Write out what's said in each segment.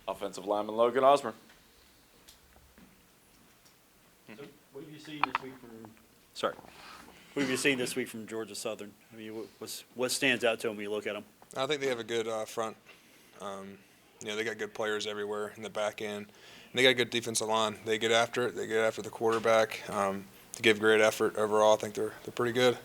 Offensive lineman Logan Osor. So what have you seen this week from? Sorry. What have you seen this week from Georgia Southern? I mean, what stands out to them when you look at them? I think they have a good front. They got good players everywhere in the back end. And they got a good defensive line. They get after it. They get after the quarterback. They give great effort overall. I think they're pretty good.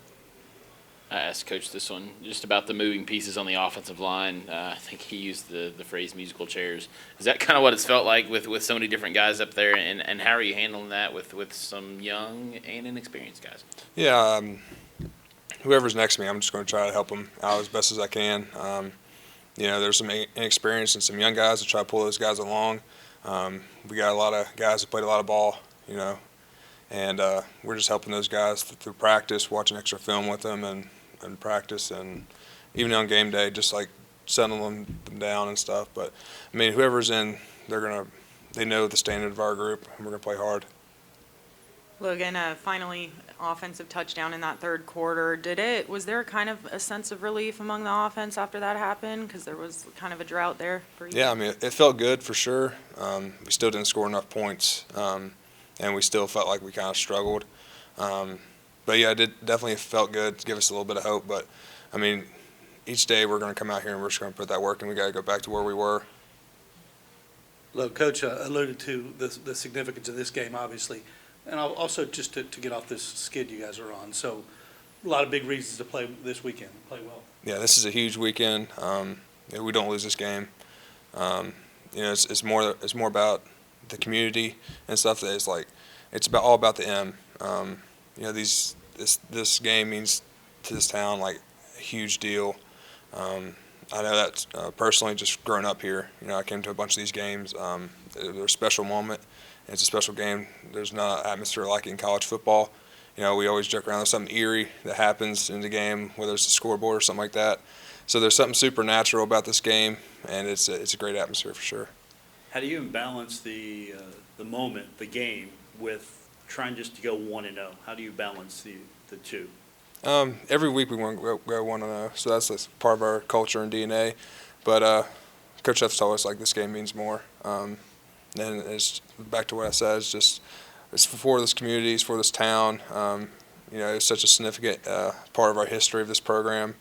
I asked Coach this one just about the moving pieces on the offensive line. I think he used the phrase musical chairs. Is that kind of what it's felt like with so many different guys up there? And how are you handling that with some young and inexperienced guys? Yeah, whoever's next to me, I'm just going to try to help them out as best as I can. There's some inexperienced and some young guys to try to pull those guys along. We got a lot of guys who played a lot of ball, and we're just helping those guys through practice, watching extra film with them and practice, and even on game day, just like settling them down and stuff. But I mean, whoever's in, they know the standard of our group, and we're gonna play hard. Logan, finally offensive touchdown in that third quarter. Was there kind of a sense of relief among the offense after that happened? Because there was kind of a drought there for you. Yeah, I mean, it felt good for sure. We still didn't score enough points, and we still felt like we kind of struggled. But yeah, it definitely felt good to give us a little bit of hope. But I mean, each day we're going to come out here and we're just going to put that work, and we got to go back to where we were. Look, Coach alluded to the significance of this game, obviously, and also just to get off this skid you guys are on. So, a lot of big reasons to play this weekend, play well. Yeah, this is a huge weekend. We don't lose this game. It's more about the community and stuff. That is like, it's all about the M. This game means to this town like a huge deal. I know that personally, just growing up here, I came to a bunch of these games. They're a special moment. And it's a special game. There's not an atmosphere like it in college football. We always joke around. There's something eerie that happens in the game, whether it's a scoreboard or something like that. So there's something supernatural about this game, and it's a great atmosphere for sure. How do you balance the moment, the game, with trying just to go 1-0? How do you balance the two? Every week we want to go 1-0, so that's part of our culture and DNA. But Coach F's told us like this game means more. And it's back to what I said. It's for this community, it's for this town. It's such a significant part of our history of this program,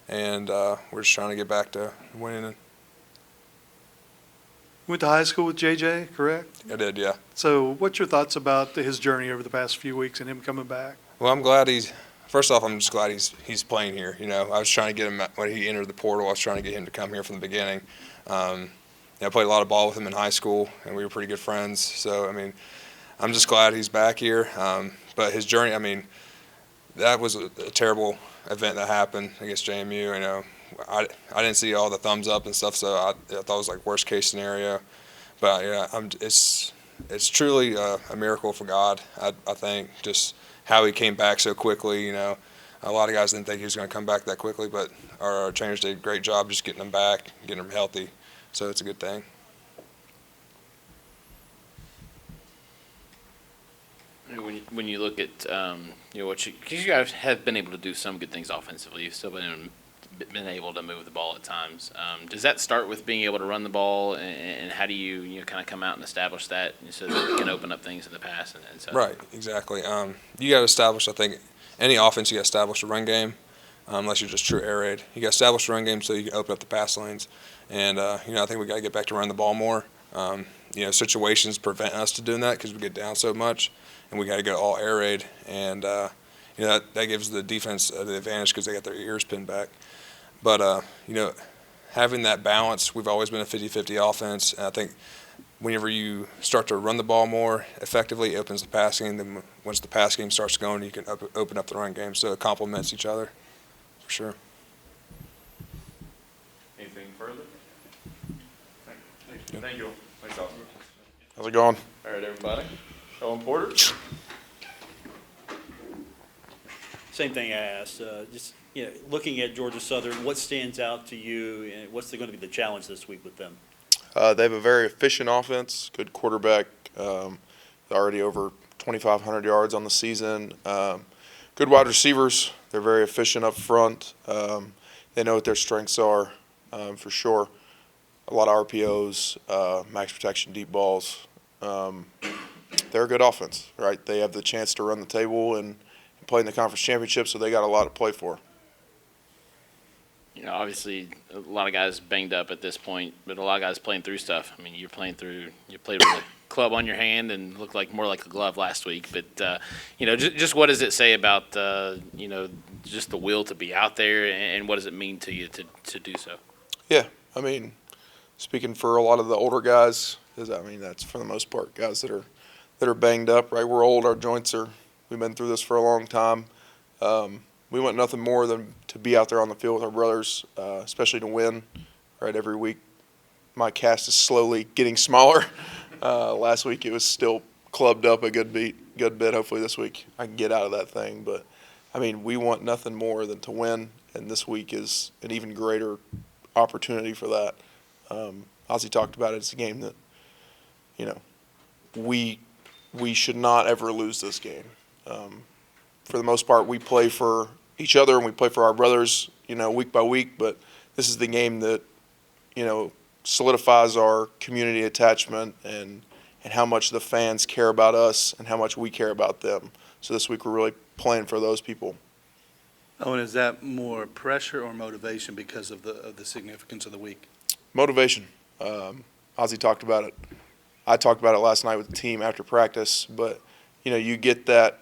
and we're just trying to get back to winning. Went to high school with JJ, correct? I did, yeah. So what's your thoughts about his journey over the past few weeks and him coming back? Well, I'm glad first off, I'm just glad he's playing here. I was trying to get him, when he entered the portal, I was trying to get him to come here from the beginning. I played a lot of ball with him in high school, and we were pretty good friends. So, I mean, I'm just glad he's back here. But his journey, I mean, that was a terrible event that happened against JMU. I didn't see all the thumbs up and stuff, so I thought it was like worst case scenario. But yeah, it's truly a miracle for God. I think just how he came back so quickly. A lot of guys didn't think he was going to come back that quickly, but our trainers did a great job just getting him back, getting him healthy. So it's a good thing. When you look at because you guys have been able to do some good things offensively, you've still been able to move the ball at times. Does that start with being able to run the ball, and how do you kind of come out and establish that so that you can open up things in the pass and so? Right, exactly. You got to establish. I think any offense you got to establish a run game. Unless you're just true air raid, you got to establish a run game so you can open up the pass lanes. And I think we got to get back to running the ball more. Situations prevent us to doing that because we get down so much, and we got to go all air raid. And that gives the defense the advantage because they got their ears pinned back. But having that balance, we've always been a 50-50 offense. And I think whenever you start to run the ball more effectively, it opens the pass game. Then once the pass game starts going, you can open up the run game. So it complements each other. For sure. Anything further? Thank you. Thanks, Osor. How's it going? All right, everybody. Owen Porter. Same thing I asked. Looking at Georgia Southern, what stands out to you, and what's going to be the challenge this week with them? They have a very efficient offense, good quarterback, already over 2,500 yards on the season. Good wide receivers. They're very efficient up front. They know what their strengths are, for sure. a lot of RPOs, max protection, deep balls. They're a good offense, right? They have the chance to run the table and play in the conference championship, so they got a lot to play for. You know, obviously a lot of guys banged up at this point, but a lot of guys playing through stuff. I mean, you played with a club on your hand and looked like more like a glove last week. But you know, just what does it say about you know, just the will to be out there, and what does it mean to you to do so? Yeah, I mean, speaking for a lot of the older guys, that's for the most part guys that are banged up. Right, we're old. Our joints are. We've been through this for a long time. We want nothing more than to be out there on the field with our brothers, especially to win. Right, every week, my cast is slowly getting smaller. Last week it was still clubbed up a good bit. Hopefully this week I can get out of that thing. But I mean, we want nothing more than to win, and this week is an even greater opportunity for that. Ozzie talked about it. It's a game that, you know, we should not ever lose this game. For the most part, we play for each other and we play for our brothers, you know, week by week. But this is the game that, you know, solidifies our community attachment and how much the fans care about us and how much we care about them. So this week we're really playing for those people. Oh, and is that more pressure or motivation because of the significance of the week? Motivation. Ozzie talked about it. I talked about it last night with the team after practice. But, you know, you get that.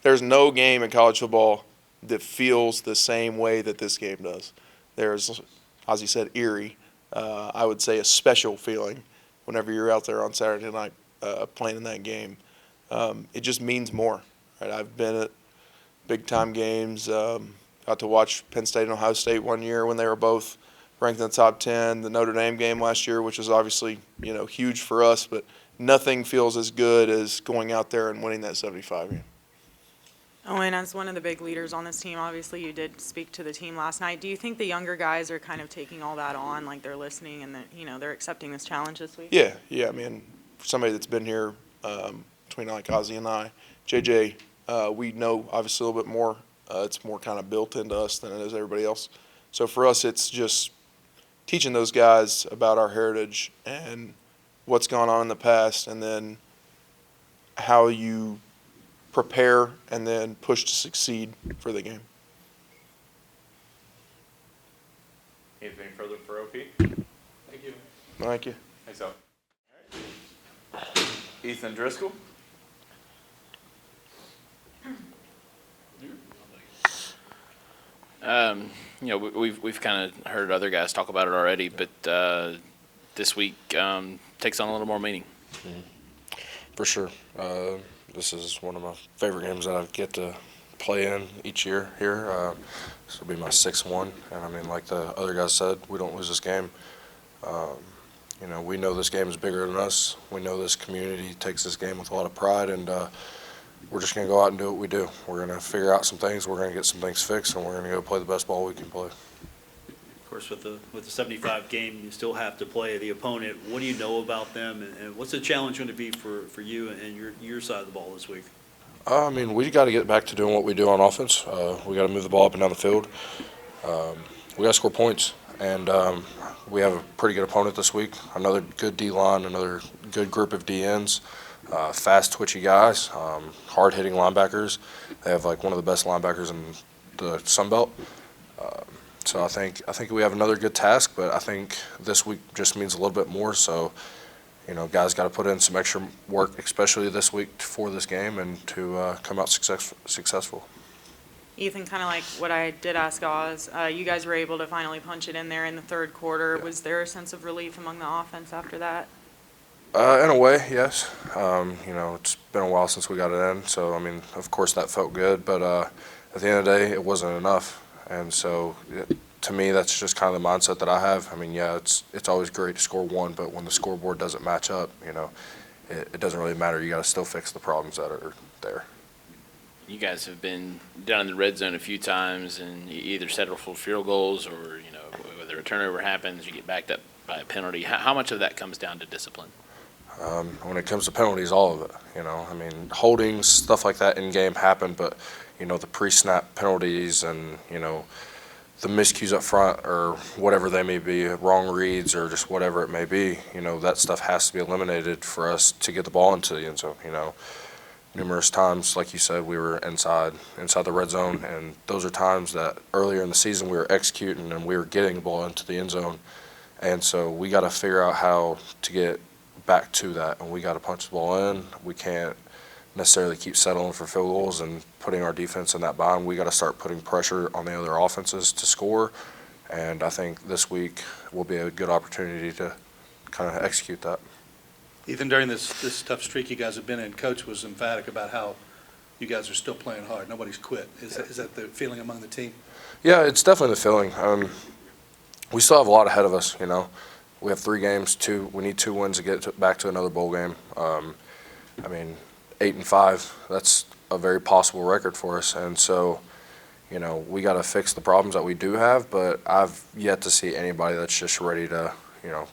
There's no game in college football that feels the same way that this game does. There's, Ozzie said, eerie. I would say a special feeling whenever you're out there on Saturday night playing in that game. It just means more. Right? I've been at big-time games. Got to watch Penn State and Ohio State one year when they were both ranked in the top 10. The Notre Dame game last year, which was obviously, you know, huge for us, but nothing feels as good as going out there and winning that 75 game. Oh, and as one of the big leaders on this team, obviously you did speak to the team last night. Do you think the younger guys are kind of taking all that on, like they're listening and that, you know, they're accepting this challenge this week? Yeah. I mean, for somebody that's been here between like Ozzie and I, JJ, we know obviously a little bit more. It's more kind of built into us than it is everybody else. So for us, it's just teaching those guys about our heritage and what's gone on in the past, and then how you prepare and then push to succeed for the game. Anything further for OP? Thank you. Thank you. Thanks, Al. Ethan Driscoll. You know, we've kind of heard other guys talk about it already, but this week takes on a little more meaning. For sure. This is one of my favorite games that I get to play in each year here. This will be my 6th one. And I mean, like the other guys said, we don't lose this game. You know, we know this game is bigger than us. We know this community takes this game with a lot of pride, and we're just going to go out and do what we do. We're going to figure out some things, we're going to get some things fixed, and we're going to go play the best ball we can play. Of course, with the 75 game, you still have to play the opponent. What do you know about them, and what's the challenge going to be for you and your side of the ball this week? I mean, we got to get back to doing what we do on offense. We got to move the ball up and down the field. We got to score points, and we have a pretty good opponent this week. Another good D-line, another good group of DNs, fast, twitchy guys, hard-hitting linebackers. They have like one of the best linebackers in the Sun Belt. So I think we have another good task, but I think this week just means a little bit more. So, you know, guys got to put in some extra work, especially this week for this game, and to come out successful. Ethan, kind of like what I did ask Oz, you guys were able to finally punch it in there in the third quarter. Yeah. Was there a sense of relief among the offense after that? In a way, yes. You know, it's been a while since we got it in, so I mean, of course that felt good, but at the end of the day, it wasn't enough. And so, to me, that's just kind of the mindset that I have. I mean, yeah, it's always great to score one, but when the scoreboard doesn't match up, you know, it doesn't really matter. You got to still fix the problems that are there. You guys have been down in the red zone a few times, and you either settle for field goals, or, you know, whether a turnover happens, you get backed up by a penalty. How much of that comes down to discipline? When it comes to penalties, all of it. You know, I mean, holdings, stuff like that in game happen, but you know, the pre-snap penalties and, you know, the miscues up front or whatever they may be, wrong reads or just whatever it may be, that stuff has to be eliminated for us to get the ball into the end zone. Numerous times, like you said, we were inside the red zone, and those are times that earlier in the season we were executing and we were getting the ball into the end zone. And so we got to figure out how to get back to that, and we got to punch the ball in. We can't necessarily keep settling for field goals and putting our defense in that bind. We got to start putting pressure on the other offenses to score, and I think this week will be a good opportunity to kind of execute that. Even during this tough streak you guys have been in, Coach was emphatic about how you guys are still playing hard. Nobody's quit. Is that the feeling among the team? Yeah, it's definitely the feeling. We still have a lot ahead of us, We have 3 games, we need 2 wins to get back to another bowl game. 8-5, that's a very possible record for us. And so, we got to fix the problems that we do have, but I've yet to see anybody that's just ready to,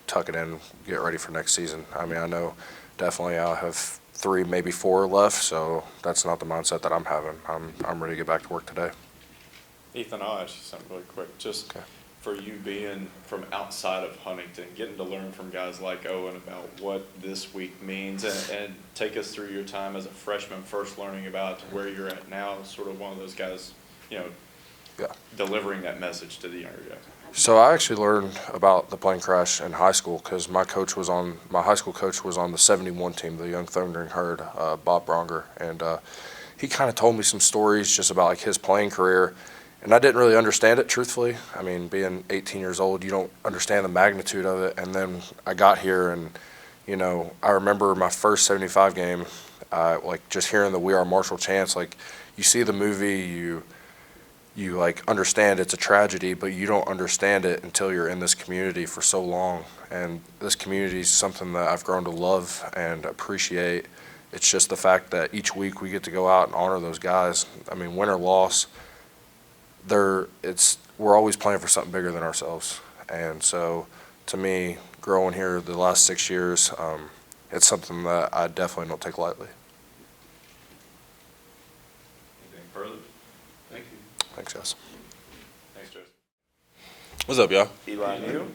tuck it in, get ready for next season. I know definitely I have 3, maybe 4 left, so that's not the mindset that I'm having. I'm ready to get back to work today. Ethan, I'll ask you something really quick. Just for you being from outside of Huntington, getting to learn from guys like Owen about what this week means, and take us through your time as a freshman, first learning about where you're at now, sort of one of those guys, delivering that message to the younger guys. So I actually learned about the plane crash in high school because my high school coach was on the 71 team, the Young Thundering Herd, Bob Bronger, and he kind of told me some stories just about his playing career, and I didn't really understand it, truthfully. Being 18 years old, you don't understand the magnitude of it, and then I got here, and I remember my first 75 game, just hearing the "We Are Marshall" chants. You see the movie, you understand it's a tragedy, but you don't understand it until you're in this community for so long. And this community is something that I've grown to love and appreciate. It's just the fact that each week we get to go out and honor those guys. Win or loss, we're always playing for something bigger than ourselves. And so, to me, growing here the last 6 years, it's something that I definitely don't take lightly. Anything further? Thank you. Thanks, guys. Thanks, Joseph. What's up, y'all? Eli, and you?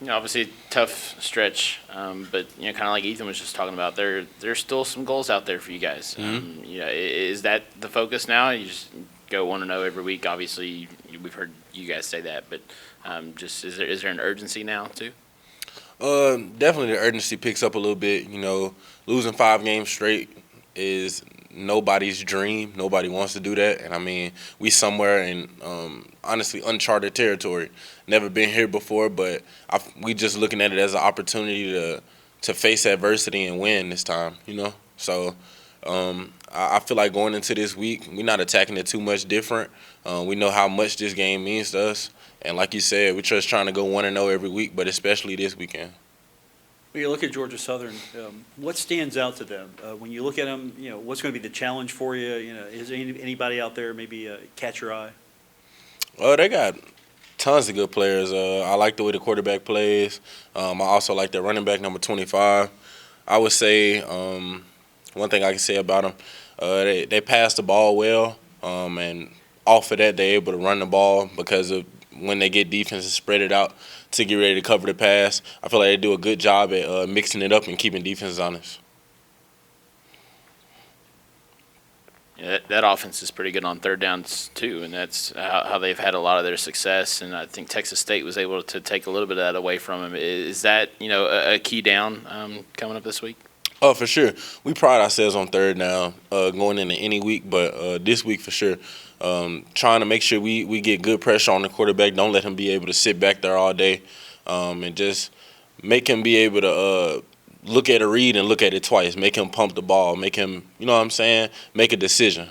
Obviously tough stretch, but kind of like Ethan was just talking about, there's still some goals out there for you guys. Mm-hmm. Is that the focus now? You just go 1-0 every week. Obviously, we've heard you guys say that, but just is there an urgency now too? Definitely the urgency picks up a little bit. Losing 5 games straight is nobody's dream. Nobody wants to do that. And we somewhere in honestly uncharted territory. Never been here before, but we just looking at it as an opportunity to face adversity and win this time. So I feel like going into this week, we're not attacking it too much different. We know how much this game means to us. And like you said, we're just trying to go 1-0 every week, but especially this weekend. When you look at Georgia Southern, what stands out to them? When you look at them, what's going to be the challenge for you? Is there anybody out there maybe catch your eye? They got tons of good players. I like the way the quarterback plays. I also like their running back, number 25. I would say one thing I can say about them, they pass the ball well, and off of that, they're able to run the ball because of when they get defenses spread it out to get ready to cover the pass. I feel like they do a good job at mixing it up and keeping defenses honest. Yeah, that offense is pretty good on third downs too, and that's how they've had a lot of their success. And I think Texas State was able to take a little bit of that away from them. Is that a key down coming up this week? Oh, for sure. We pride ourselves on third down going into any week, but this week for sure. Trying to make sure we get good pressure on the quarterback. Don't let him be able to sit back there all day, and just make him be able to look at a read and look at it twice. Make him pump the ball. Make him, make a decision.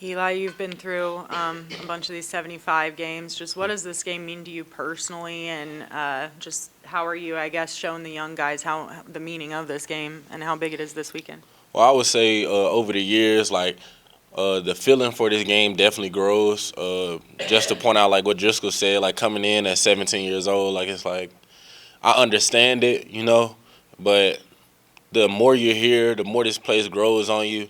Eli, you've been through a bunch of these 75 games. Just what does this game mean to you personally, and just how are you, I guess, showing the young guys the meaning of this game and how big it is this weekend? Well, I would say over the years, the feeling for this game definitely grows. Just to point out, what Driscoll said, coming in at 17 years old, I understand it, but the more you're here, the more this place grows on you.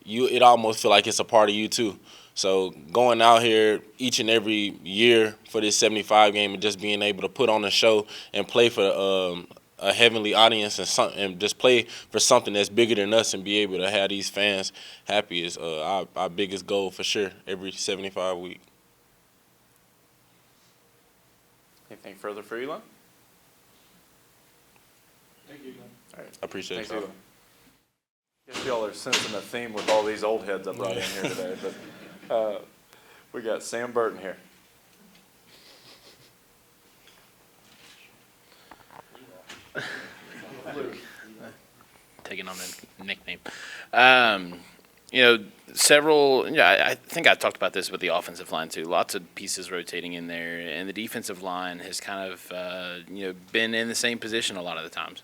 It almost feel like it's a part of you too. So going out here each and every year for this 75 game and just being able to put on a show and play for a heavenly audience and just play for something that's bigger than us and be able to have these fans happy is our biggest goal for sure every 75 week. Anything further for Eli? Thank you. All right. I appreciate Thanks, it. Eli. Guess y'all are sensing a theme with all these old heads I brought in here today, but we got Sam Burton here. Taking on a nickname. I think I talked about this with the offensive line too. Lots of pieces rotating in there, and the defensive line has kind of, been in the same position a lot of the times.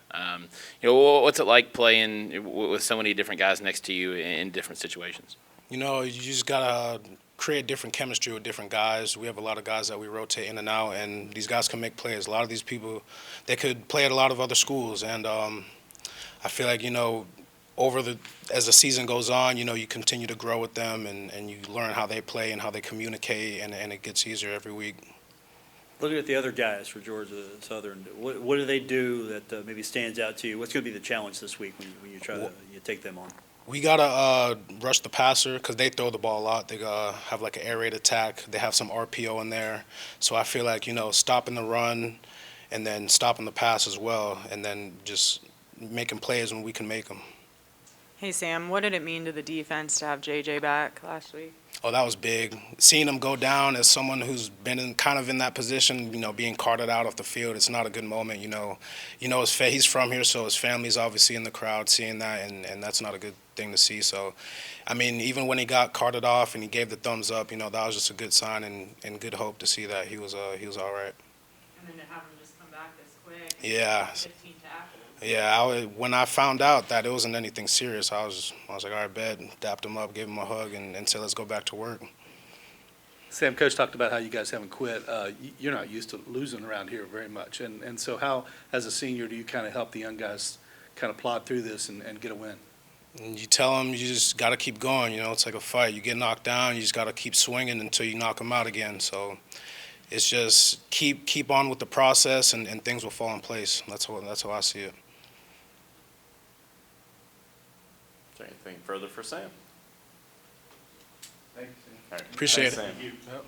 What's it like playing with so many different guys next to you in different situations? You just gotta create different chemistry with different guys. We have a lot of guys that we rotate in and out, and these guys can make plays. A lot of these people, they could play at a lot of other schools, and I feel like, as the season goes on, you continue to grow with them and you learn how they play and how they communicate, and it gets easier every week. Looking at the other guys for Georgia Southern, what do they do that maybe stands out to you? What's going to be the challenge this week when you try to take them on? We got to rush the passer because they throw the ball a lot. They have like an air raid attack. They have some RPO in there. So I feel like, stopping the run and then stopping the pass as well, and then just making plays when we can make them. Hey, Sam, what did it mean to the defense to have JJ back last week? Oh, that was big. Seeing him go down as someone who's been in that position, being carted out of the field, it's not a good moment. He's from here, so his family's obviously in the crowd seeing that, and that's not a good thing to see. So, even when he got carted off and he gave the thumbs up, that was just a good sign and good hope to see that he was all right. And then to have him just come back this quick. Yeah. 15 tackles. Yeah, when I found out that it wasn't anything serious, I was like, all right, bet, dapped him up, gave him a hug, and said, let's go back to work. Sam, Coach talked about how you guys haven't quit. You're not used to losing around here very much. And so how, as a senior, do you kind of help the young guys kind of plod through this and get a win? And you tell them you just got to keep going. It's like a fight. You get knocked down, you just got to keep swinging until you knock them out again. So it's just keep on with the process, and things will fall in place. That's how I see it. Is there anything further for Sam? Thank you, Sam. All right. Appreciate Thanks, it. Sam.